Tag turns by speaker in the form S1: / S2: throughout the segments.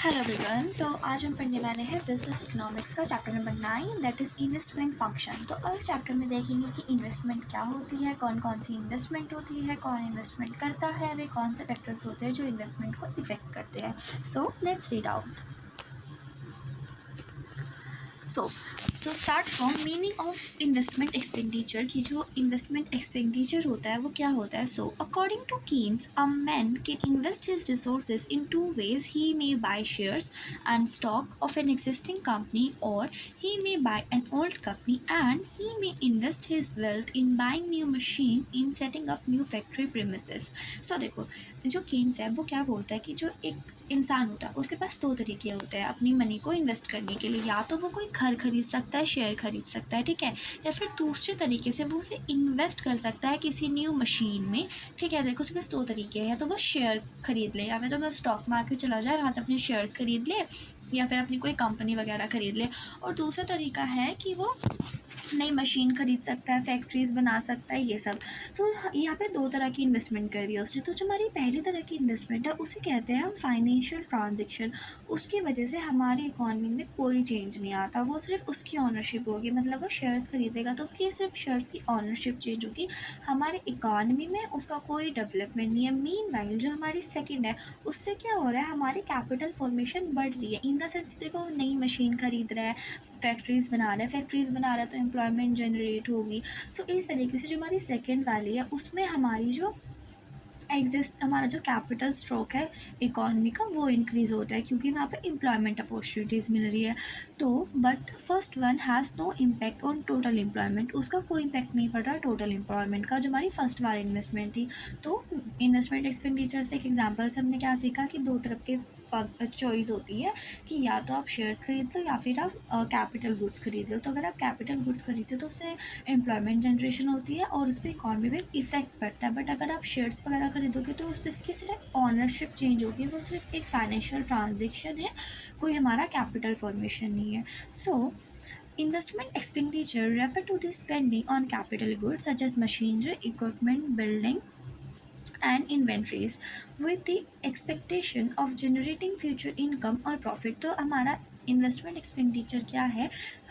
S1: Hello everyone. तो आज हम पढ़ने वाले हैं बिजनेस इकोनॉमिक्स का chapter number 9 that is investment function. तो इस चैप्टर में देखेंगे कि इन्वेस्टमेंट क्या होती है, कौन कौन सी इन्वेस्टमेंट होती है, कौन इन्वेस्टमेंट करता है, वे कौन से फैक्टर्स होते हैं जो इन्वेस्टमेंट को इफेक्ट करते हैं। So let's read out. So तो start from meaning of investment expenditure की जो इन्वेस्टमेंट एक्सपेंडिचर होता है वो क्या होता है। So according to Keynes a man can invest his resources in two ways. He may buy shares and stock of an existing company, or he may buy an old company, and he may invest his wealth in buying new machine, in setting up new factory premises. So देखो जो Keynes है वो क्या बोलता है कि जो एक इंसान होता है उसके पास दो तरीके होते हैं अपनी मनी को इन्वेस्ट करने के लिए। या तो वो कोई घर खरीद सकता है, शेयर खरीद सकता है, ठीक है, या फिर दूसरे तरीके से वो उसे इन्वेस्ट कर सकता है किसी न्यू मशीन में, ठीक है। देखो उसके पास दो तरीके हैं, या तो वो शेयर खरीद ले, या फिर तो वो स्टॉक मार्केट चला जाए वहाँ से अपने शेयर्स खरीद ले, या फिर अपनी कोई कंपनी वगैरह खरीद ले। और दूसरा तरीका है कि वो नई मशीन खरीद सकता है, फैक्ट्रीज बना सकता है, ये सब। तो यहाँ पे दो तरह की इन्वेस्टमेंट कर दिया उसने। तो जो हमारी पहली तरह की इन्वेस्टमेंट है उसे कहते हैं हम फाइनेंशियल ट्रांजेक्शन। उसकी वजह से हमारी इकॉनमी में कोई चेंज नहीं आता, वो सिर्फ उसकी ऑनरशिप होगी। मतलब वो शेयर्स खरीदेगा तो उसकी सिर्फ शेयर्स की ऑनरशिप चेंज होगी, हमारी इकॉनमी में उसका कोई डेवलपमेंट नहीं है। मीनवाइल जो हमारी सेकंड है उससे क्या हो रहा है, हमारी कैपिटल फॉर्मेशन बढ़ रही है। इन द सेंस कि देखो नई मशीन खरीद रहा है, फैक्ट्रीज़ बना रहा है तो एम्प्लॉयमेंट जनरेट होगी। सो इस तरीके से जो हमारी सेकंड वाली है उसमें हमारी जो हमारा जो कैपिटल स्ट्रोक है इकॉनमी का वो इंक्रीज़ होता है, क्योंकि वहाँ पे एम्प्लॉयमेंट अपॉर्चुनिटीज़ मिल रही है। तो but first one has no impact on total employment. उसका कोई इम्पैक्ट नहीं पड़ रहा टोटल एम्प्लॉयमेंट का, जो हमारी फर्स्ट वाली इन्वेस्टमेंट थी। तो इन्वेस्टमेंट एक्सपेंडिचर से एक एग्जाम्पल से हमने क्या सीखा कि दो तरफ के चॉइस होती है कि या तो आप शेयर्स खरीद लो या फिर आप कैपिटल गुड्स खरीद लो। तो अगर आप कैपिटल गुड्स खरीदते हो तो उससे एम्प्लॉयमेंट जनरेशन होती है और उस पर इकॉनमी में इफेक्ट पड़ता है। बट अगर आप शेयर्स वगैरह खरीदोगे तो उस पर सिर्फ ऑनरशिप चेंज होगी, वो सिर्फ एक फाइनेंशियल ट्रांजेक्शन है, कोई हमारा कैपिटल फॉर्मेशन नहीं है। सो investment expenditure refer to the spending on capital goods such as machinery, equipment, building and inventories with the expectation of generating future income or profit। तो हमारा इन्वेस्टमेंट एक्सपेंडिचर क्या है,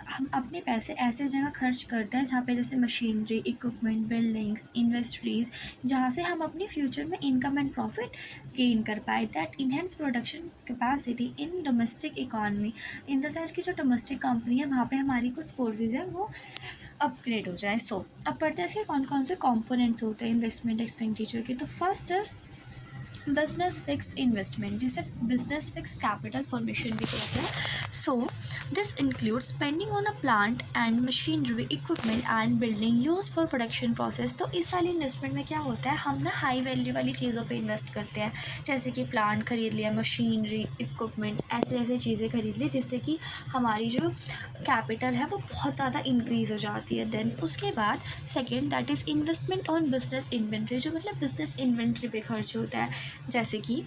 S1: हम अपने पैसे ऐसे जगह खर्च करते हैं जहाँ पे जैसे मशीनरी, इक्विपमेंट, बिल्डिंग्स, इंडस्ट्रीज़, जहाँ से हम अपने फ्यूचर में इनकम एंड प्रॉफिट गेन कर पाए। That enhance production capacity in domestic economy. In the sense की जो डोमेस्टिक कंपनी है वहाँ पे हमारी कुछ फोर्सेज है वो अपग्रेड हो जाए। सो अब पढ़ते हैं इसके कौन कौन से कंपोनेंट्स होते हैं इन्वेस्टमेंट एक्सपेंडिचर के। तो first is business fixed investment, जिसे बिजनेस फिक्स्ड कैपिटल फॉर्मेशन भी कहते हैं। सो this include spending on a plant and machinery, equipment and building use for production process. तो इस वाली इन्वेस्टमेंट में क्या होता है, हम ना हाई वैल्यू वाली चीज़ों पे इन्वेस्ट करते हैं, जैसे कि प्लांट खरीद लिया, मशीनरी, इक्विपमेंट, ऐसे ऐसे चीज़ें खरीद ली जिससे कि हमारी जो कैपिटल है वो बहुत ज़्यादा इंक्रीज़ हो जाती है। देन उसके बाद second that is investment on business inventory, जो मतलब बिजनेस इन्वेंट्री पे खर्च होता है, जैसे कि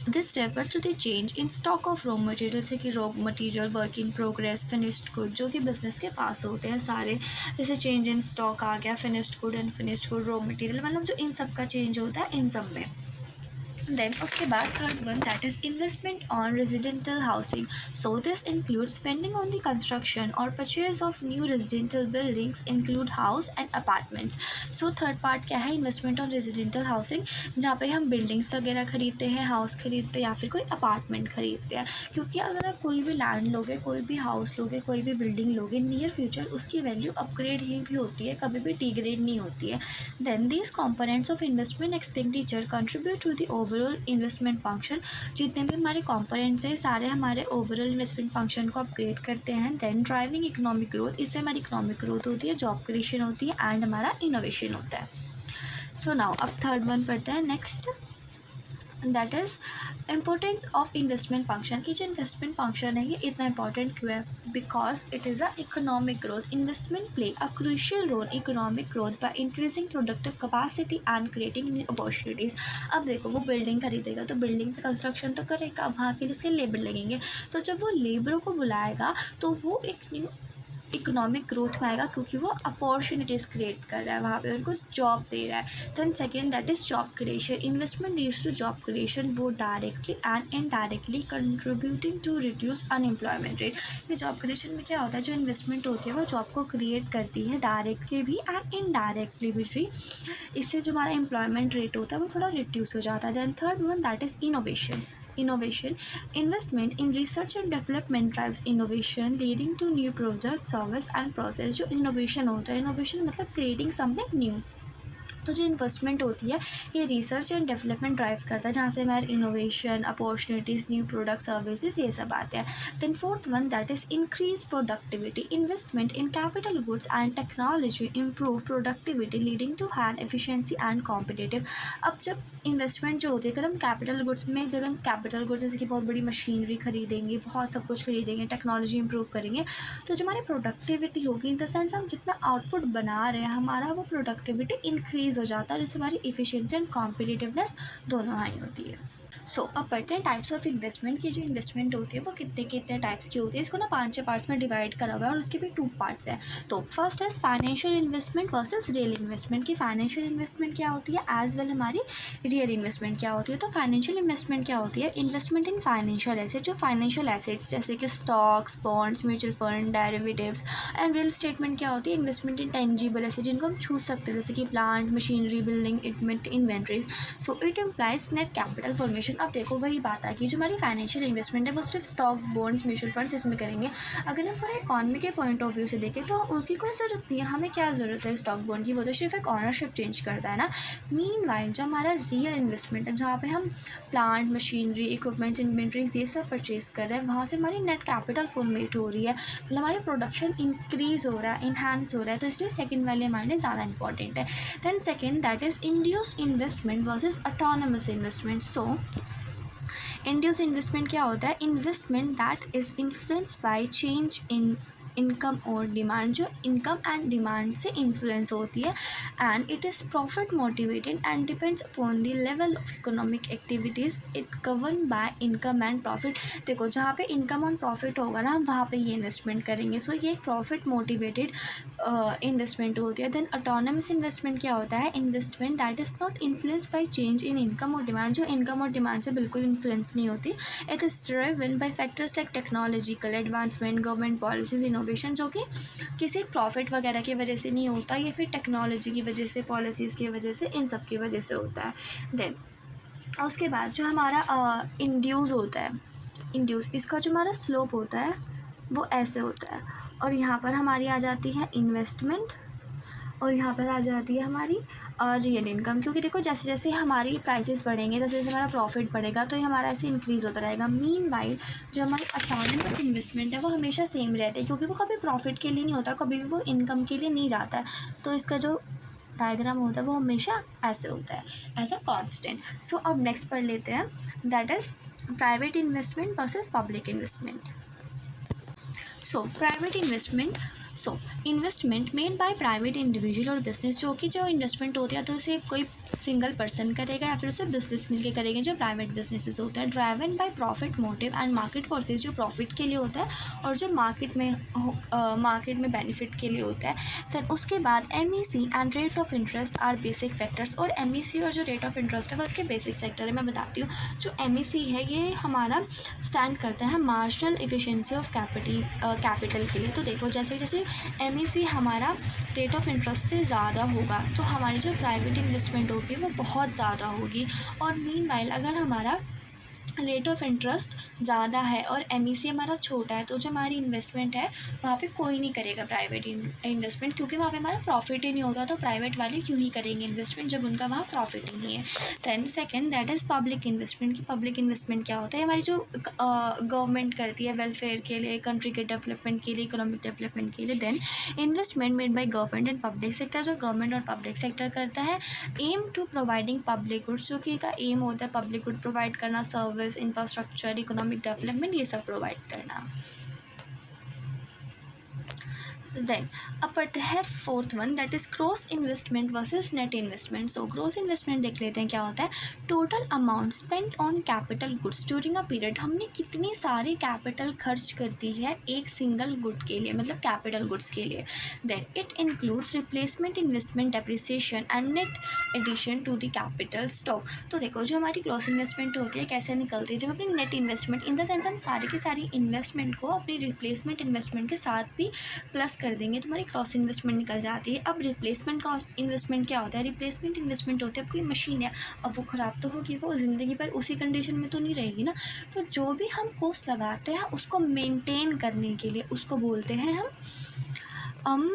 S1: this refers to the change in stock of raw material, जैसे कि raw material, work in progress, finished good, जो कि बिजनेस के पास होते हैं सारे। जैसे चेंज इन स्टॉक आ गया, finished good, unfinished good, raw material, मतलब जो इन सब का चेंज होता है इन सब में। देन उसके बाद third one that is investment on residential housing. So this include spending on the construction और purchase of new residential buildings include house and apartments. So third part क्या है, इन्वेस्टमेंट ऑन रेजिडेंटल हाउसिंग, जहाँ पे हम buildings वगैरह खरीदते हैं, house खरीदते हैं या फिर कोई अपार्टमेंट खरीदते हैं। क्योंकि अगर आप कोई भी लैंड लोगे, कोई भी हाउस लोगे, कोई भी बिल्डिंग लोगे, नियर फ्यूचर उसकी वैल्यू अपग्रेड ही भी होती है, कभी भी डिग्रेड नहीं होती है। Then these components of investment expenditure contribute to the overall investment function. जितने भी हमारे कंपोनेंट्स हैं सारे हमारे ओवरऑल इन्वेस्टमेंट फंक्शन को अपग्रेड करते हैं। देन ड्राइविंग इकोनॉमिक ग्रोथ, इससे हमारी इकोनॉमिक ग्रोथ होती है, जॉब क्रिएशन होती है एंड हमारा इनोवेशन होता है। सो नाउ अब थर्ड वन पढ़ते हैं next, that is importance of investment function. की जो इन्वेस्टमेंट फंक्शन है ये इतना इंपॉर्टेंट क्यों है, because it is a economic growth. Investment play a crucial role economic growth by increasing productive capacity and creating new opportunities. अब देखो वो बिल्डिंग खरीदेगा तो बिल्डिंग पे कंस्ट्रक्शन तो करेगा, वहाँ के लिए उसके लेबर लगेंगे, तो जब वो लेबरों को बुलाएगा तो वो एक न्यू इकोनॉमिक ग्रोथ में आएगा क्योंकि वो अपॉर्चुनिटीज़ क्रिएट कर रहा है, वहाँ पे उनको जॉब दे रहा है। Then second that is job creation, investment leads to job creation, वो directly and indirectly contributing to reduce unemployment rate. ये जॉब क्रिएशन में क्या होता है, जो इन्वेस्टमेंट होती है वो जॉब को क्रिएट करती है डायरेक्टली भी एंड इनडायरेक्टली भी, इससे जो हमारा एम्प्लॉयमेंट रेट होता है वो थोड़ा रिड्यूस हो जाता है। Then third one that is innovation, investment in research and development drives innovation leading to new product, service and process। जो innovation होता है, innovation मतलब creating something new, तो जो इन्वेस्टमेंट होती है ये रिसर्च एंड डेवलपमेंट ड्राइव करता है, जहाँ से हमारे innovation, opportunities, new product, services ये सब आते हैं। Then fourth one that is increase productivity, investment in capital goods and technology improve productivity leading to higher efficiency and competitive. अब जब इन्वेस्टमेंट जो होती है, अगर हम कैपिटल गुड्स में, जब हम कैपिटल गुड्स जैसे कि बहुत बड़ी मशीनरी खरीदेंगे, बहुत सब कुछ खरीदेंगे, टेक्नोलॉजी इंप्रूव करेंगे, तो जो हमारी प्रोडक्टिविटी होगी, इन द सेंस हम जितना आउटपुट बना रहे हैं हमारा वो प्रोडक्टिविटी इंक्रीज हो जाता है, जिससे हमारी इफिशिएंसी एंड कॉम्पिटिटिवनेस दोनों हाई होती है। सो अब पढ़ते हैं टाइप्स ऑफ इन्वेस्टमेंट की। जो इन्वेस्टमेंट होती है वो कितने कितने टाइप्स की होती है, इसको ना 5 पार्ट्स में डिवाइड करा हुआ है और उसके भी 2 पार्ट्स हैं। तो फर्स्ट है financial investment versus real investment की फाइनेंशियल इन्वेस्टमेंट क्या होती है एज वेल हमारी रियल इन्वेस्टमेंट क्या होती है। तो फाइनेंशियल इन्वेस्टमेंट क्या होती है, इन्वेस्टमेंट इन फाइनेंशियल एसेट, जो फाइनेंशियल एसेट्स जैसे कि stocks, bonds, mutual fund, derivatives. And real statement क्या होती है, इन्वेस्टमेंट इन टेंजिबल एसेट जिनको हम छू सकते हैं, जैसे कि plant, machinery, building, equipment, inventories. So it implies net capital formation. अब देखो वही बात है कि जो हमारी फाइनेंशियल इन्वेस्टमेंट है वो सिर्फ स्टॉक, बॉन्ड्स, म्यूचुअल फंड्स इसमें करेंगे। अगर हम पूरे इकॉनमी के पॉइंट ऑफ व्यू से देखें तो उसकी कोई ज़रूरत नहीं है, हमें क्या ज़रूरत है स्टॉक बॉन्ड की, वो तो सिर्फ एक ऑनरशिप चेंज करता है ना। मीनवाइल जो हमारा रियल इन्वेस्टमेंट है, जहाँ पे हम प्लांट, मशीनरी, इक्विपमेंट्स, इन्वेंट्रीज ये सब परचेज कर रहे हैं, वहाँ से हमारी नेट कैपिटल फॉर्मेट हो रही है, मतलब हमारी प्रोडक्शन इंक्रीज़ हो रहा है, इन्हांस हो रहा है, तो इसलिए सेकेंड वाले हमारे लिए ज़्यादा इंपॉर्टेंट है। Then second that is induced investment versus autonomous investment. So induce investment क्या होता है, investment that is influenced by change in income और डिमांड, जो इनकम एंड डिमांड से इन्फ्लुएंस होती है। And it is profit motivated and depends upon the level of economic activities it govern by income and profit. देखो जहाँ पे income और profit होगा ना, हम वहाँ पे ये इन्वेस्टमेंट करेंगे। सो ये प्रॉफिट मोटिवेटेड इन्वेस्टमेंट होती है। देन ऑटोनमस इन्वेस्टमेंट क्या होता है, investment that is not influence by change in income और डिमांड, जो इनकम और डिमांड से बिल्कुल इन्फ्लुएंस नहीं होती। It is driven by factors like technological advancement, government policies, innovation, जो कि किसी प्रॉफिट वगैरह की वजह से नहीं होता, या फिर टेक्नोलॉजी की वजह से, पॉलिसीज़ की वजह से, इन सब की वजह से होता है। देन उसके बाद जो हमारा इंड्यूस होता है, इंड्यूस इसका जो हमारा स्लोप होता है वो ऐसे होता है, और यहाँ पर हमारी आ जाती है इन्वेस्टमेंट, और यहाँ पर आ जाती है हमारी रियल इनकम। क्योंकि देखो जैसे जैसे हमारी प्राइसेस बढ़ेंगे, जैसे जैसे हमारा प्रॉफिट बढ़ेगा, तो ये हमारा ऐसे इंक्रीज़ होता रहेगा। मीनवाइल जो हमारी ऑटोनमस इन्वेस्टमेंट है वो हमेशा सेम रहती है, क्योंकि वो कभी प्रॉफिट के लिए नहीं होता, कभी भी वो इनकम के लिए नहीं जाता है। तो इसका जो डायग्राम होता है वो हमेशा ऐसे होता है, एज अ कॉन्स्टेंट। सो अब नेक्स्ट पढ़ लेते हैं, that is private investment versus public investment. So private investment, so investment made by private individual और बिजनेस, जो कि जो इन्वेस्टमेंट होती है तो उसे कोई सिंगल पर्सन करेगा या फिर उसे बिजनेस मिलके करेंगे, जो प्राइवेट बिजनेसेस होता है। Driven by profit motive and market forces, जो प्रॉफिट के लिए होता है और जो मार्केट में बेनिफिट के लिए होता है। फिर उसके बाद MEC and rate of interest are basic factors, और एमईसी और जो रेट ऑफ इंटरेस्ट है वो उसके बेसिक फैक्टर है। मैं बताती हूँ, जो एमईसी है ये हमारा स्टैंड करता है मार्जिनल एफिशिएंसी ऑफ कैपिटल के लिए। तो देखो जैसे जैसे एमईसी हमारा रेट ऑफ इंटरेस्ट से ज़्यादा होगा तो हमारी जो प्राइवेट इन्वेस्टमेंट होगी वो बहुत ज़्यादा होगी। और मीनवाइल अगर हमारा रेट ऑफ इंटरेस्ट ज़्यादा है और एमईसी हमारा छोटा है, तो जो हमारी इन्वेस्टमेंट है वहाँ पे कोई नहीं करेगा प्राइवेट इन्वेस्टमेंट, क्योंकि वहाँ पे हमारा प्रॉफिट ही नहीं होगा। तो प्राइवेट वाले क्यों ही करेंगे इन्वेस्टमेंट जब उनका वहाँ प्रॉफिट ही नहीं है। Then second that is public investment की पब्लिक इन्वेस्टमेंट क्या होता है, हमारी जो गवर्नमेंट करती है वेलफेयर के लिए, कंट्री के डेवलपमेंट के लिए, इकोनॉमिक डेवलपमेंट के लिए। Then investment made by government and public sector, जो गवर्नमेंट और पब्लिक सेक्टर करता है। Aim to providing public goods, जो कि का एम होता है पब्लिक गुड प्रोवाइड करना, सर्विस, इंफ्रास्ट्रक्चर, इकोनॉमिक डेवलपमेंट ये सब प्रोवाइड करना। देन अब पढ़ते हैं fourth one, that is gross investment versus net investment. So gross investment देख लेते हैं क्या होता है। Total amount spent on capital goods during a period, हमने कितनी सारी कैपिटल खर्च कर दी है एक सिंगल गुड के लिए, मतलब कैपिटल गुड्स के लिए। Then it includes replacement, investment, depreciation and net addition to the capital stock. तो देखो जो हमारी ग्रॉस इन्वेस्टमेंट होती है कैसे निकलती है, जब अपनी net investment, in the sense हम सारी की सारी इन्वेस्टमेंट को अपनी रिप्लेसमेंट इन्वेस्टमेंट के साथ भी प्लस कर देंगे, तुम्हारी क्रॉस इन्वेस्टमेंट निकल जाती है। अब रिप्लेसमेंट कॉस्ट इन्वेस्टमेंट क्या होता है, रिप्लेसमेंट इन्वेस्टमेंट होती है, अब कोई मशीन है, अब वो ख़राब तो होगी, वो ज़िंदगी भर उसी कंडीशन में तो नहीं रहेगी ना। तो जो भी हम कॉस्ट लगाते हैं उसको मेंटेन करने के लिए उसको बोलते हैं हम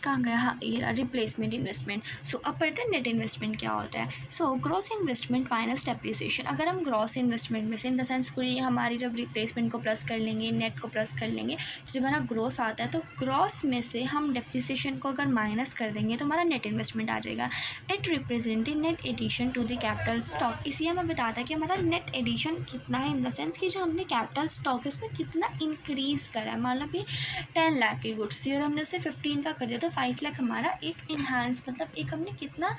S1: कहाँ गया, हाँ ये रिप्लेसमेंट इन्वेस्टमेंट। सो अब पढ़ते हैं नेट इन्वेस्टमेंट क्या होता है। सो ग्रॉस इन्वेस्टमेंट माइनस डेप्रिसिएशन, अगर हम ग्रॉस इन्वेस्टमेंट में से, इन द सेंस पूरी हमारी जब रिप्लेसमेंट को प्लस कर लेंगे, नेट को प्लस कर लेंगे, तो जब हमारा ग्रॉस आता है तो ग्रॉस में से हम डेप्रिसिएशन को अगर माइनस कर देंगे तो हमारा नेट इन्वेस्टमेंट आ जाएगा। It represent the net addition to the capital stock, इसलिए हमें बताता है कि हमारा नेट एडिशन कितना है, इन द सेंस कि जो हमने कैपिटल स्टॉक है उसमें कितना इंक्रीज़ करा है। मान लो कि 10 लाख की गुड्स थी और हमने उसे 15 का कर दिया, तो 5 लाख हमारा एक इन्हांस, मतलब एक हमने कितना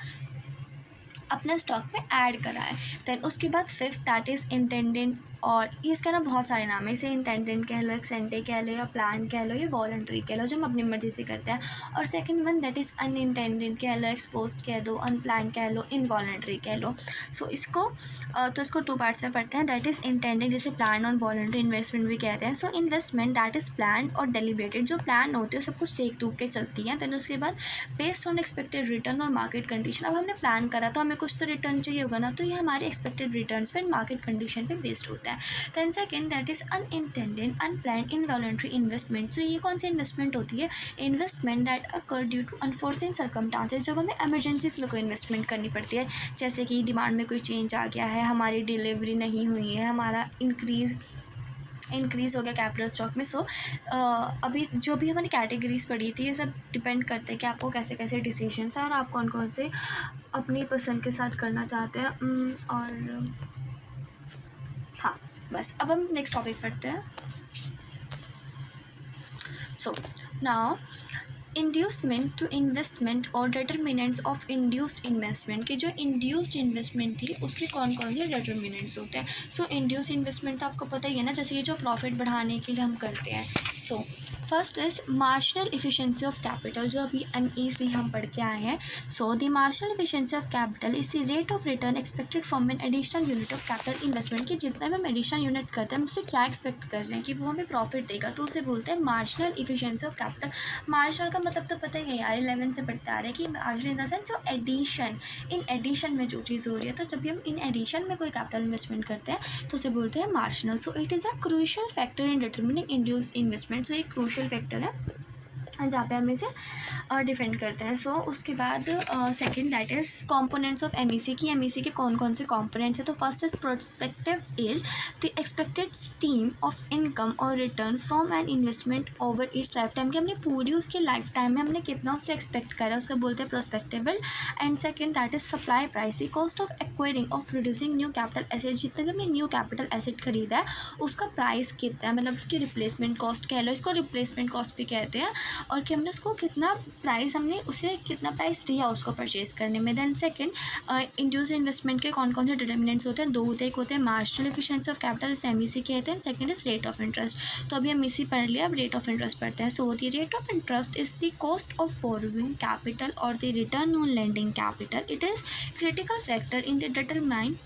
S1: अपना स्टॉक में ऐड करा है। देन उसके बाद फिफ्थ दैट इज़ इंटेंडेंट, और ये इसका ना बहुत सारे नाम है, इसे इंटेंडेंट कह लो, एक्सेंटे कह लो, या प्लान कह लो, या वॉलंटरी कह लो, जो हम अपनी मर्ज़ी से करते हैं। और सेकंड वन दैट इज़ अनइंटेंडेंट कह लो, एक्सपोज्ड कह दो, अनप्लान कह लो, इनवॉलंटरी कह लो। सो इसको तो इसको 2 पार्ट्स में पढ़ते हैं। दैट इज़ इंटेंडेंट, जिसे प्लान और वॉलंटरी इन्वेस्टमेंट भी कहते हैं। So investment that is plan और डेलिब्रेटेड, जो प्लान होती है सब कुछ देख दूख के चलती हैं। दैन उसके बाद बेस्ड ऑन एक्सपेक्टेड रिटर्न और मार्केट कंडीशन, अब हमने प्लान करा तो हमें कुछ तो रिटर्न चाहिए होगा ना, तो ये हमारे एक्सपेक्टेड रिटर्न्स पर मार्केट कंडीशन पे बेस्ड होता है। Then second that is unintended unplanned involuntary investment. तो ये कौन सी इन्वेस्टमेंट होती है, investment that occur due to unforeseen circumstances, जब हमें एमरजेंसीज में कोई इन्वेस्टमेंट करनी पड़ती है, जैसे कि डिमांड में कोई चेंज आ गया है, हमारी डिलीवरी नहीं हुई है, हमारा इंक्रीज़ हो गया कैपिटल स्टॉक में। सो अभी जो भी हमारी कैटेगरीज पड़ी थी, ये सब डिपेंड करते हैं कि आपको कैसे कैसे डिसीजंस हैं और आप कौन कौन से अपनी पसंद के साथ करना चाहते हैं। और हाँ बस, अब हम नेक्स्ट टॉपिक पढ़ते हैं। So now inducement to investment और डिटर्मिनेंट्स ऑफ इंड्यूस्ड इन्वेस्टमेंट, के जो इंड्यूस्ड इन्वेस्टमेंट थी उसके कौन कौन से डिटर्मिनेंट्स होते हैं। सो इंड्यूस्ड इन्वेस्टमेंट तो आपको पता ही है ना, जैसे ये जो प्रॉफिट बढ़ाने के लिए हम करते हैं। So first is marginal efficiency of capital, जो अभी MEC हम पढ़ के आए हैं। So the marginal efficiency of capital is the rate of return expected from an additional unit of capital investment, कि जितना भी हम एडिशनल यूनिट करते हैं उससे क्या एक्सपेक्ट कर रहे हैं कि वो हमें प्रॉफिट देगा, तो उसे बोलते हैं marginal efficiency of capital. Marginal का मतलब तो पता ही है यार, 11 से पढ़ते आ रहे हैं कि मार्जिनल इन द सेंस जो एडिशन, इन एडिशन में जो चीज़ हो रही है, तो जब भी हम इन एडिशन में कोई कैपिटल इन्वेस्टमेंट करते हैं तो उसे बोलते हैं marginal. So it is a crucial factor in determining induced investment. So एक क्रूशियल फैक्टर है जहाँ पे हम इसे डिफेंड करते हैं। सो उसके बाद second that is components of MEC, की MEC के कौन कौन से कंपोनेंट्स हैं। तो first is prospective yield, the expected stream of income और return from an investment over its lifetime, कि हमने पूरी उसके लाइफ टाइम में हमने कितना उससे एक्सपेक्ट करा है, उसका बोलते हैं prospective yield. And second that is supply price, the cost of acquiring of producing new capital asset, जितने भी हमने न्यू कैपिटल एसेट खरीदा है उसका प्राइस कितना है, मतलब उसकी रिप्लेसमेंट कॉस्ट कह लो, इसको रिप्लेसमेंट कॉस्ट भी कहते हैं, और कि हमने उसको कितना प्राइस, हमने उसे कितना प्राइस दिया उसको परचेज़ करने में। दैन सेकंड इंड्यूस्ड इन्वेस्टमेंट के कौन कौन से डिटर्मिनेंट्स होते हैं, 2 होते हैं। एक होते हैं मार्जिनल एफिशिएंसी ऑफ कैपिटल, इसे MEC कहते हैं। Second is rate of interest. तो अभी हम MEC पढ़ लिया, अब रेट ऑफ इंटरेस्ट पढ़ते हैं। So the rate of interest is the cost of borrowing capital और the return on lending capital. It is critical factor in the determine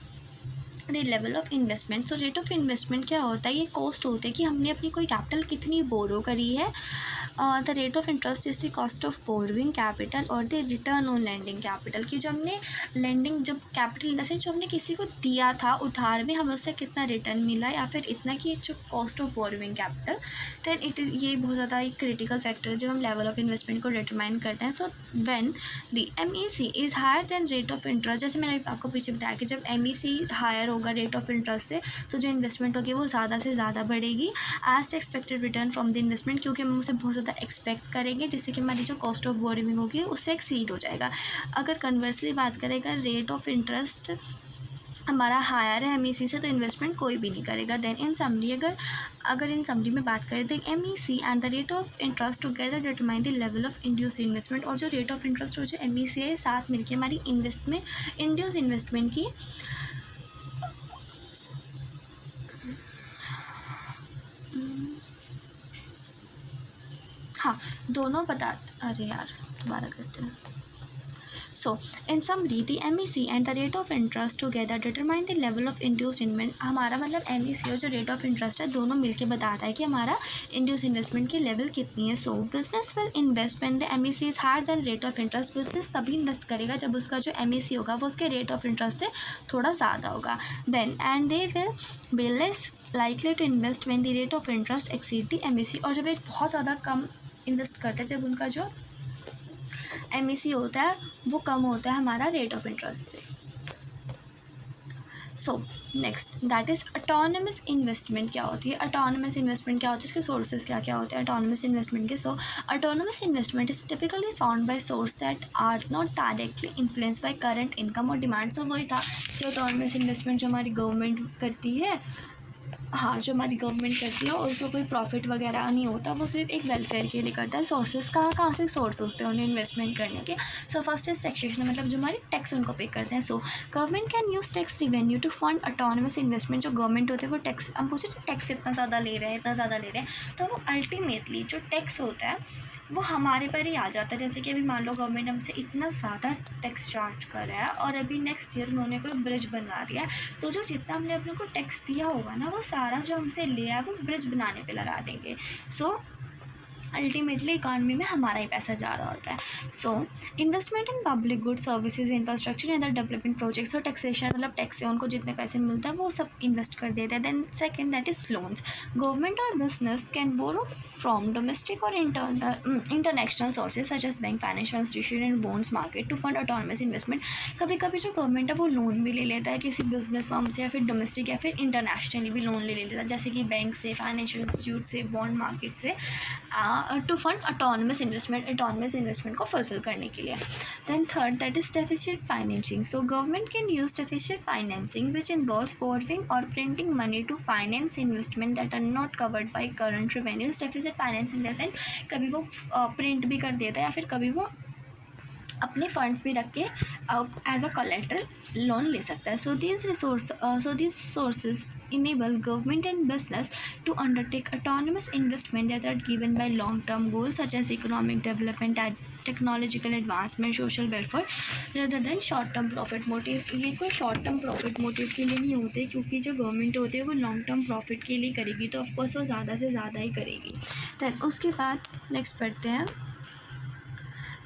S1: the level of investment. So rate of investment क्या होता है, ये cost होते हैं कि हमने अपनी कोई कैपिटल कितनी बोरो करी है। The rate of interest is the cost of borrowing capital और the return on lending capital, की जो हमने लैंडिंग, जब कैपिटल जैसे जो हमने किसी को दिया था उधार में, हमें उससे कितना रिटर्न मिला, या फिर इतना कि जो cost of borrowing capital. Then it is, ये बहुत ज़्यादा एक क्रिटिकल फैक्टर है जब हम लेवल ऑफ इन्वेस्टमेंट को डिटरमाइन करते हैं। So when the MEC is higher than rate of interest, जैसे मैंने आपको पीछे बताया कि जब MEC हायर होगा रेट ऑफ इंटरेस्ट से, तो जो इन्वेस्टमेंट होगी वो ज़्यादा से ज़्यादा बढ़ेगी as the expected return from the investment, क्योंकि हम उसे बहुत ज़्यादा एक्सपेक्ट करेंगे, जिससे कि हमारी जो कॉस्ट ऑफ बोरोइंग होगी उससे एक्सीड हो जाएगा। अगर कन्वर्सली बात करें, रेट ऑफ इंटरेस्ट हमारा हायर है MEC से, तो इन्वेस्टमेंट कोई भी नहीं करेगा। देन इन समरी, अगर इन समरी में बात करें, then MEC and the rate of interest together determine the level of induce investment. और जो रेट ऑफ इंटरेस्ट और जो MEC है साथ मिलके हमारी इंड्यूस इन्वेस्टमेंट की हाँ दोनों अरे यार दोबारा करते हैं। So, in summary, the MEC and the rate of interest together determine the level of induced investment। हमारा मतलब MEC और जो rate of interest है दोनों मिलके बताता है कि हमारा induced investment की level कितनी है। So, business will invest when the MEC is higher than rate of interest। business तभी invest करेगा जब उसका जो MEC होगा वो उसके rate of interest से थोड़ा ज़्यादा होगा। Then and they will be less likely to invest when the rate of interest exceed the MEC। और जब एक बहुत ज़्यादा कम इन्वेस्ट करते हैं जब उनका जो MEC होता है वो कम होता है हमारा रेट ऑफ इंटरेस्ट से। So next that is autonomous investment. क्या होती है ऑटोनमस इन्वेस्टमेंट, क्या होती है, इसके सोर्सेज क्या क्या होते हैं ऑटोनमस इन्वेस्टमेंट के। So autonomous investment is typically found by source that are not directly influence by current income और डिमांड। सो वही था जो ऑटोनमस इन्वेस्टमेंट जो हमारी गवर्नमेंट करती है, हाँ जो हमारी गवर्नमेंट करती है, और उसको कोई प्रॉफिट वगैरह नहीं होता, वो सिर्फ एक वेलफेयर के लिए करता है। सोर्सेज कहाँ से सोर्स होते हैं उन्हें इन्वेस्टमेंट करने के। सो फर्स्ट इज टैक्सेशन, मतलब जो हमारे टैक्स उनको पे करते हैं। So government can use tax revenue to fund autonomous investment. जो गवर्नमेंट होते हैं वो टैक्स, हम पूछे टैक्स इतना ज़्यादा ले रहे हैं इतना ज़्यादा ले रहे हैं, तो वो अल्टीमेटली जो टैक्स होता है वो हमारे पर ही आ जाता है। जैसे कि अभी मान लो गवर्नमेंट हमसे इतना ज़्यादा टैक्स चार्ज कर रहा है और अभी नेक्स्ट ईयर उन्होंने कोई ब्रिज बनवा दिया है, तो जो जितना हमने अपने को टैक्स दिया होगा ना वो सारा जो हमसे लिया है वो ब्रिज बनाने पे लगा देंगे। सो अल्टीमेटली इकॉनमी में हमारा ही पैसा जा रहा होता है। So investment in public good services infrastructure and the development projects. और टैक्सेशन मतलब टैक्स से उनको जितने पैसे मिलते हैं वो सब इन्वेस्ट कर देते हैं। Then second that is loans. Government और business can borrow from domestic और international sources such as bank, financial institution and bonds market to fund autonomous investment. कभी कभी जो गवर्नमेंट है वो लोन भी ले लेता है किसी बिजनेस फर्म से, या फिर डोमेस्टिक या फिर इंटरनेशनली भी लोन ले लेता है, जैसे कि बैंक से, फाइनेंशियल इंस्टीट्यूट से, बॉन्ड मार्केट से, टू फंड ऑटोनमस इन्वेस्टमेंट को फुलफिल करने के लिए। Then third that is deficit financing. So government can use deficit financing which involves borrowing और printing money to finance investment that are not covered by current revenues. Deficit financing that कभी वो print भी कर देता है या फिर कभी वो अपने फंड्स भी रख के एज अ कोलेटरल लोन ले सकता है। So these sources enable government and business to undertake autonomous investment that are given by long-term goals such as economic development, technological advancement, social welfare rather than short-term profit motive। ये कोई short-term profit motive के लिए नहीं होते, क्योंकि जो government होते हैं वो long-term profit के लिए करेगी, तो ऑफकोर्स वो ज़्यादा से ज़्यादा ही करेगी। then उसके बाद नेक्स्ट पढ़ते हैं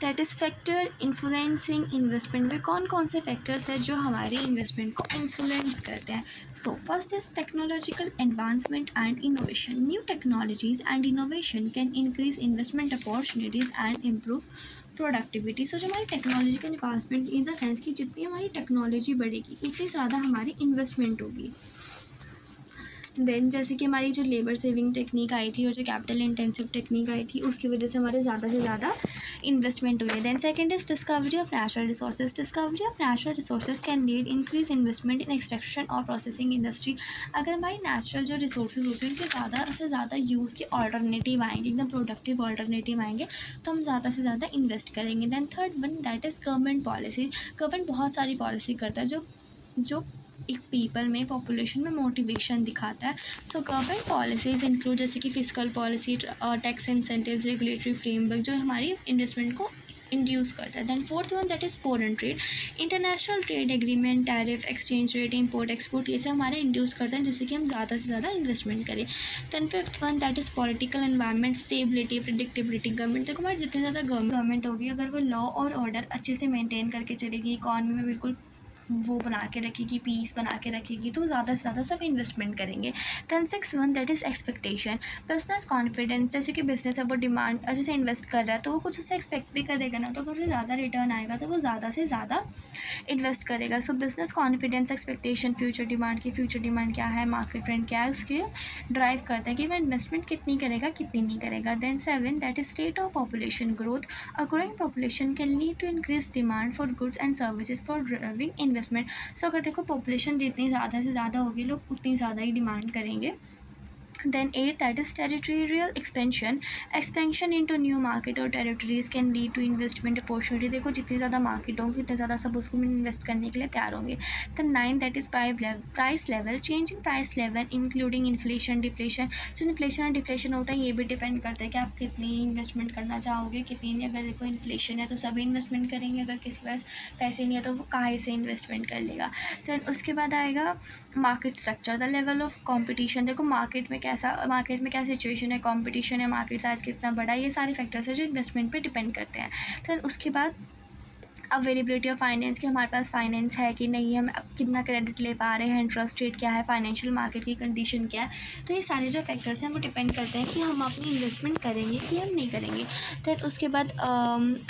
S1: that is factor influencing investment. में कौन कौन से फैक्टर्स हैं जो हमारी इन्वेस्टमेंट को इन्फ्लुएंस करते हैं। So first is technological advancement and innovation. New technologies and innovation can increase investment opportunities and improve productivity. So जो हमारी technological advancement in the sense कि जितनी हमारी टेक्नोलॉजी बढ़ेगी उतनी ज़्यादा हमारी इन्वेस्टमेंट होगी। देन जैसे कि हमारी जो लेबर सेविंग टेक्निक आई थी और जो कैपिटल इंटेंसिव टेक्निक आई थी उसकी वजह से हमारे ज़्यादा से ज़्यादा इन्वेस्टमेंट हुई है। Then second is discovery of natural resources. Discovery of natural resources can lead increase investment in extraction और प्रोसेसिंग इंडस्ट्री। अगर हमारी नेचुरल जो रिसोर्सेज होते हैं उनके ज़्यादा से ज़्यादा यूज़ के ऑल्टरनेटिव आएंगे, एकदम प्रोडक्टिव ऑल्टरनेटिव आएंगे, तो हम ज़्यादा से ज़्यादा इन्वेस्ट करेंगे। Then third one that is government policy. Government बहुत सारी पॉलिसी करता है जो एक पीपल में, पॉपुलेशन में मोटिवेशन दिखाता है। सो गवर्नमेंट पॉलिसीज इंक्लूड जैसे कि fiscal policy, tax incentives, regulatory framework जो हमारी इन्वेस्टमेंट को इंड्यूस करता है। Then fourth one that is foreign trade. International trade agreement, tariff, exchange rate, import export, ये सब हमारे इंड्यूस करते हैं जिससे कि हम ज़्यादा से ज़्यादा इन्वेस्टमेंट करें। Then fifth one that is political environment, stability, predictability. Government देखो हमारी जितनी ज़्यादा गवर्नमेंट होगी, अगर वो लॉ और ऑर्डर अच्छे से मेंटेन करके चलेगी, इकॉनमी में बिल्कुल वो बना के रखेगी, पीस बना के रखेगी, तो ज़्यादा से ज़्यादा सब इन्वेस्टमेंट करेंगे। Then six one that is expectation. Business confidence, जैसे कि बिजनेस है वो डिमांड जैसे इन्वेस्ट कर रहा है तो वो कुछ उससे एक्सपेक्ट भी करेगा ना, तो अगर उससे ज़्यादा रिटर्न आएगा तो वो ज़्यादा से ज़्यादा इन्वेस्ट करेगा। सो business confidence, expectation, future demand क्या है, मार्केट ट्रेंड क्या है, उसके ड्राइव करता है कि वह इन्वेस्टमेंट कितनी करेगा कितनी नहीं करेगा। Then seven that is state of population growth. A growing population can lead to increase demand for goods and services for driving investment. So अगर देखो पॉपुलेशन जितनी ज़्यादा से ज़्यादा होगी लोग उतनी ज़्यादा ही डिमांड करेंगे। Then 8, that is territorial expansion. Expansion into new market or territories can lead to investment opportunity. देखो जितनी ज़्यादा मार्केट होंगी उतने ज़्यादा सब उसको इन्वेस्ट करने के लिए तैयार होंगे। Then 9, that is price level. Changing price level including inflation, deflation. जो इन्फ्लेशन और डिफ्लेशन होता है ये भी डिपेंड करता है कि आप कितनी इन्वेस्टमेंट करना चाहोगे, कितनी नहीं। अगर देखो इन्फ्लेशन है तो सभी इन्वेस्टमेंट करेंगे, अगर किसी के पास पैसे नहीं है तो वो कहाँ से इन्वेस्टमेंट कर लेगा। then उसके बाद आएगा market structure, the level of competition. देखो मार्केट में क्या सिचुएशन है, कंपटीशन है, मार्केट साइज कितना बड़ा है, ये सारे फैक्टर्स है जो इन्वेस्टमेंट पे डिपेंड करते हैं। फिर उसके बाद अवेलेबिलिटी ऑफ फाइनेंस, कि हमारे पास फाइनेंस है कि नहीं, हम अब कितना क्रेडिट ले पा रहे हैं, इंटरेस्ट रेट क्या है, फाइनेंशियल मार्केट की कंडीशन क्या है। तो ये सारे जो फैक्टर्स हैं वो डिपेंड करते हैं कि हम अपनी इन्वेस्टमेंट करेंगे कि हम नहीं करेंगे। फिर उसके बाद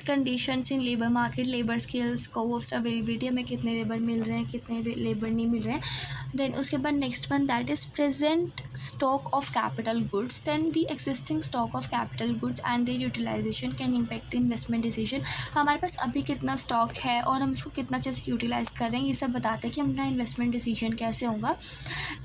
S1: conditions in labour market, labour skills, cost, availability, हमें कितने लेबर मिल रहे हैं, कितने लेबर नहीं मिल रहे हैं। देन उसके बाद next one that is present stock of capital goods. Then the existing stock of capital goods and their utilization can impact investment decision. हमारे पास अभी कितना स्टॉक है और हम इसको कितना अच्छे से यूटिलाइज़ कर रहे हैं, ये सब बताते हैं कि हमारा इन्वेस्टमेंट डिसीजन कैसे होगा।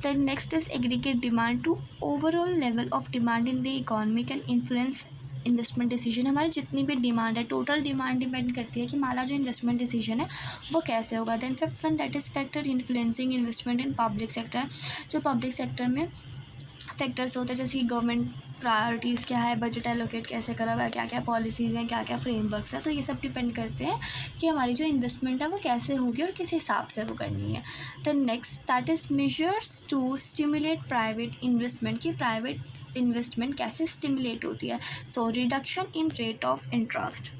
S1: Then next is aggregate demand to overall level of demand in the economy can influence investment decision. हमारी जितनी भी डिमांड है, टोटल डिमांड डिपेंड करती है कि हमारा जो इन्वेस्टमेंट डिसीजन है वो कैसे होगा। Then fifth one that is factor influencing investment in public sector. जो पब्लिक सेक्टर में फैक्टर्स होते हैं जैसे कि गवर्नमेंट प्रायोरिटीज़ क्या है, बजट एलोकेट कैसे करा हुआ है, क्या क्या पॉलिसीज़ हैं, क्या क्या फ्रेमवर्क्स हैं, तो ये सब डिपेंड करते हैं कि हमारी जो इन्वेस्टमेंट है वो कैसे होगी और किस हिसाब से वो करनी है। Then next that is measures to stimulate private investment, की प्राइवेट इन्वेस्टमेंट कैसे स्टिमुलेट होती है। So reduction in rate of interest,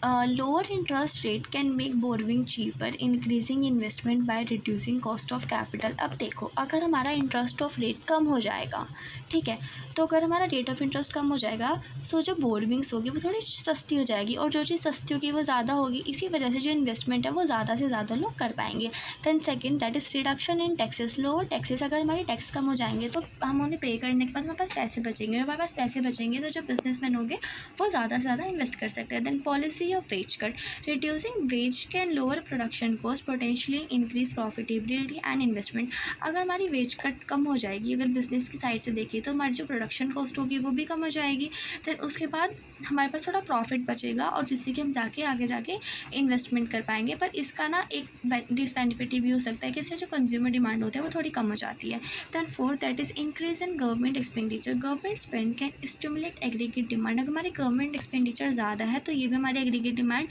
S1: lower interest rate can make borrowing cheaper, increasing investment by reducing cost of capital. अब देखो अगर हमारा interest of rate कम हो जाएगा, ठीक है, तो अगर हमारा रेट ऑफ इंटरेस्ट कम हो जाएगा सो जो बोरोइंग्स होगी वो थोड़ी सस्ती हो जाएगी, और जो चीज़ सस्ती होगी वो ज़्यादा होगी, इसी वजह से जो इन्वेस्टमेंट है वो ज़्यादा से ज़्यादा लोग कर पाएंगे। Then second that is reduction in taxes, lower taxes, अगर हमारे टैक्स कम हो जाएंगे तो हम उन्हें पे करने के बाद हमारे पास पैसे बचेंगे, और हमारे पास पैसे बचेंगे तो जो बिजनेसमैन होंगे वो ज़्यादा से ज़्यादा इन्वेस्ट कर सकते हैं। Then policy of wage cut, reducing wage can lower production cost, potentially increase profitability and investment. अगर हमारी वेज कट कम हो जाएगी, अगर बिजनेस की साइड से देखिए तो हमारी जो प्रोडक्शन कॉस्ट होगी वो भी कम हो जाएगी। फिर उसके बाद हमारे पास थोड़ा प्रॉफिट बचेगा और जिससे कि हम आगे जाके इन्वेस्टमेंट कर पाएंगे। पर इसका ना एक डिसबेनिफिट भी हो सकता है कि इससे जो कंज्यूमर डिमांड होती है वो थोड़ी कम हो जाती है। Then fourth that is increase in government expenditure, government spend can stimulate aggregate demand. अगर हमारी गवर्नमेंट एक्सपेंडिचर ज़्यादा है तो ये भी हमारी एग्रीगेट डिमांड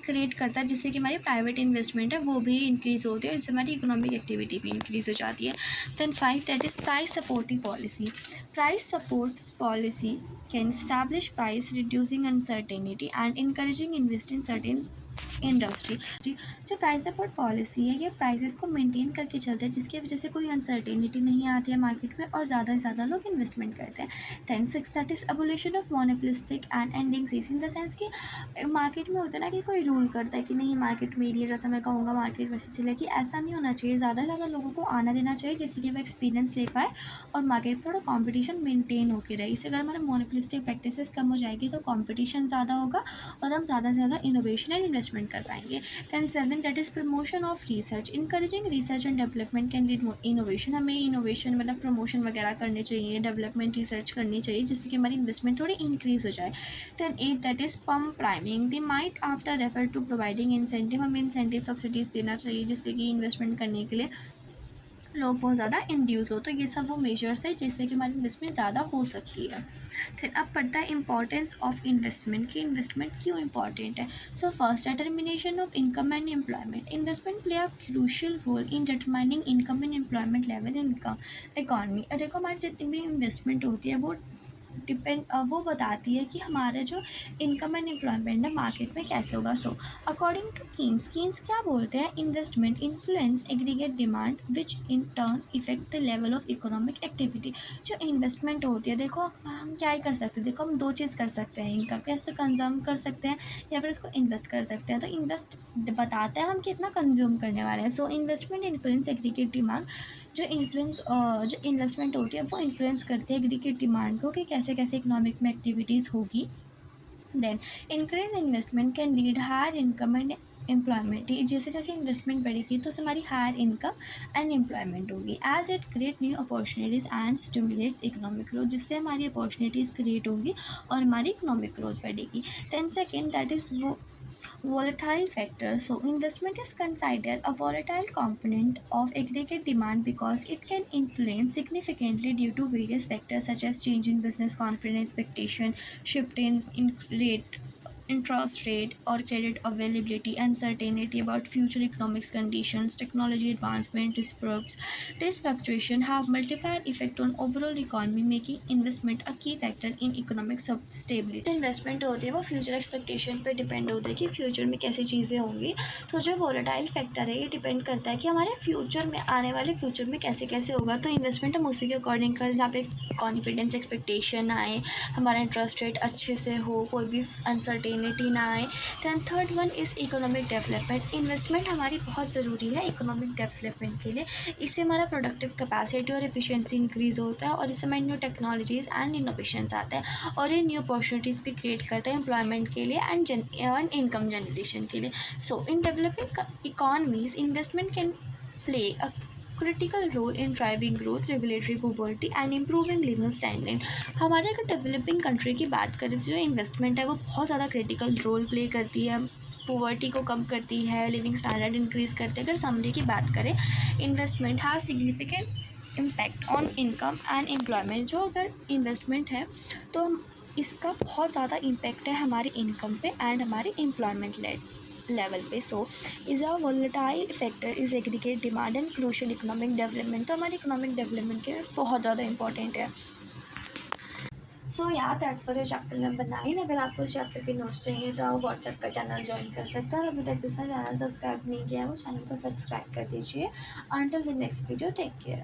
S1: क्रिएट करता है, जिससे कि हमारी प्राइवेट इन्वेस्टमेंट है वो भी इंक्रीज़ होती है और इससे हमारी इकोनॉमिक एक्टिविटी भी इंक्रीज़ हो जाती है। Then five that is price supporting policy, price supports policy can establish price reducing uncertainty and encouraging invest in certain industry. जो प्राइस सपोर्ट पॉलिसी है ये प्राइसेस को मेंटेन करके चलते हैं, जिसकी वजह से कोई अनसर्टेनिटी नहीं आती है मार्केट में और ज़्यादा से ज़्यादा लोग इन्वेस्टमेंट करते हैं। Then six that is abolition of monopolistic and ending sees, in the sense कि मार्केट में होता है ना कि कोई रूल करता है कि नहीं मार्केट मेरी है, जैसा मैं कहूँगा मार्केट वैसे चलेगी, ऐसा नहीं होना चाहिए। ज़्यादा से ज़्यादा लोगों को आना देना चाहिए जिससे कि वो एक्सपीरियंस ले पाए और मार्केट में थोड़ा कॉम्पिटिशन मेनटेन होकर रहे। इससे अगर हमारा मोनोपोलिस्टिक प्रैक्टिसेस कम हो जाएगी तो कॉम्पिटिशन ज़्यादा होगा और हम ज़्यादा से ज़्यादा इनोवेशन एंड इन्वेस्टमेंट कर पाएंगे। Then seven that is promotion of research, encouraging research and development can lead innovation. हमें इनोवेशन मतलब प्रमोशन वगैरह करने चाहिए, डेवलपमेंट रिसर्च करनी चाहिए जिससे कि हमारी इन्वेस्टमेंट थोड़ी इंक्रीज हो जाए। Then eight that is pump priming, the might after refer to providing incentive, हमें इंसेंटिव सब्सिडीज़ देना चाहिए जिससे कि इन्वेस्टमेंट करने के लिए लोग बहुत ज़्यादा इंड्यूस हो। तो ये सब वो मेजर्स है जिससे कि हमारी इन्वेस्टमेंट ज़्यादा हो सकती है। फिर अब पड़ता है इंपॉर्टेंस ऑफ इन्वेस्टमेंट, कि इन्वेस्टमेंट क्यों इंपॉर्टेंट है। So first determination of income and employment, investment play a crucial role in determining income and employment level in economy. देखो हमारी जितनी भी इन्वेस्टमेंट होती है वो बताती है कि हमारा जो इनकम एंड एम्प्लॉयमेंट है मार्केट में कैसे होगा। सो अकॉर्डिंग टू कीन्स क्या बोलते हैं, investment influence aggregate demand which in turn effect the level of economic activity. जो इन्वेस्टमेंट होती है देखो हम क्या ही कर सकते हैं, देखो हम दो चीज़ कर सकते हैं, इनकम कैसे कंज्यूम कर सकते हैं या फिर उसको इन्वेस्ट कर सकते हैं। तो इन्वेस्ट बताता है हम कितना कंज्यूम करने वाले हैं। So investment influence aggregate demand, जो इन्वेस्टमेंट होती है वो इन्फ्लुएंस करती है एग्रीगेट डिमांड को कि कैसे कैसे इकोनॉमिक में एक्टिविटीज़ होगी then increase investment can lead higher income and employment. जैसे जैसे इन्वेस्टमेंट बढ़ेगी तो हमारी हायर इनकम एंड एम्प्लॉयमेंट होगी, as it create new opportunities and stimulates economic growth, जिससे हमारी अपॉर्चुनिटीज़ क्रिएट होंगी और हमारी इकोनॉमिक ग्रोथ बढ़ेगी। देन सेकेंड, दैट इज़ वो volatile factors. So investment is considered a volatile component of aggregate demand because it can influence significantly due to various factors such as change in business confidence expectation, shift in rate interest rate or credit availability, uncertainty about future economic conditions, technology advancement, disputes. This fluctuation have multiplier effect on overall economy, making investment a key factor in economic stability. जो investment होती है वो future expectation पे depend होता है कि future में कैसी चीज़ें होंगी। तो जो वोलेटाइल फैक्टर है ये डिपेंड करता है कि हमारे फ्यूचर में आने वाले फ्यूचर में कैसे कैसे होगा। तो इन्वेस्टमेंट हम उसी के अकॉर्डिंग करें जहाँ पे कॉन्फिडेंस एक्सपेक्टेशन आए, हमारा इंटरेस्ट रेट अच्छे से हो, कोई भी अनसर्टेनिटी ना आए। Then third one is economic development. Investment हमारी बहुत ज़रूरी है इकोनॉमिक डेवलपमेंट के लिए। इससे हमारा प्रोडक्टिव कैपेसिटी और एफिशिएंसी इंक्रीज़ होता है और इससे हमारी न्यू टेक्नोलॉजीज़ एंड इनोवेशंस आते हैं और ये न्यू अपॉर्चुनिटीज़ भी क्रिएट करते हैं एम्प्लॉयमेंट के लिए एंड इनकम जनरेशन के लिए। So in developing economies investment can play a critical role in driving growth, regulatory poverty and improving living standard। हमारे अगर डेवलपिंग कंट्री की बात करें तो जो इन्वेस्टमेंट है वो बहुत ज़्यादा क्रिटिकल रोल प्ले करती है, पोवर्टी को कम करती है, लिविंग स्टैंडर्ड इंक्रीज़ करती है। अगर समरी की बात करें, investment has significant impact on income and employment. जो अगर इन्वेस्टमेंट है तो इसका बहुत ज़्यादा इम्पैक्ट है हमारी इनकम पे एंड हमारी एम्प्लॉयमेंट लेवल पे। So is a volatile factor is aggregate demand and crucial economic development. तो हमारी इकोनॉमिक डेवलपमेंट के बहुत ज़्यादा इंपॉर्टेंट है। सो या that's for your chapter number 9। अगर आपको इस चैप्टर के नोट्स चाहिए तो आप व्हाट्सएप का चैनल ज्वाइन कर सकते हैं और अभी तक जिसने चैनल सब्सक्राइब नहीं किया है वो चैनल को सब्सक्राइब कर दीजिए। Until the next video, take care.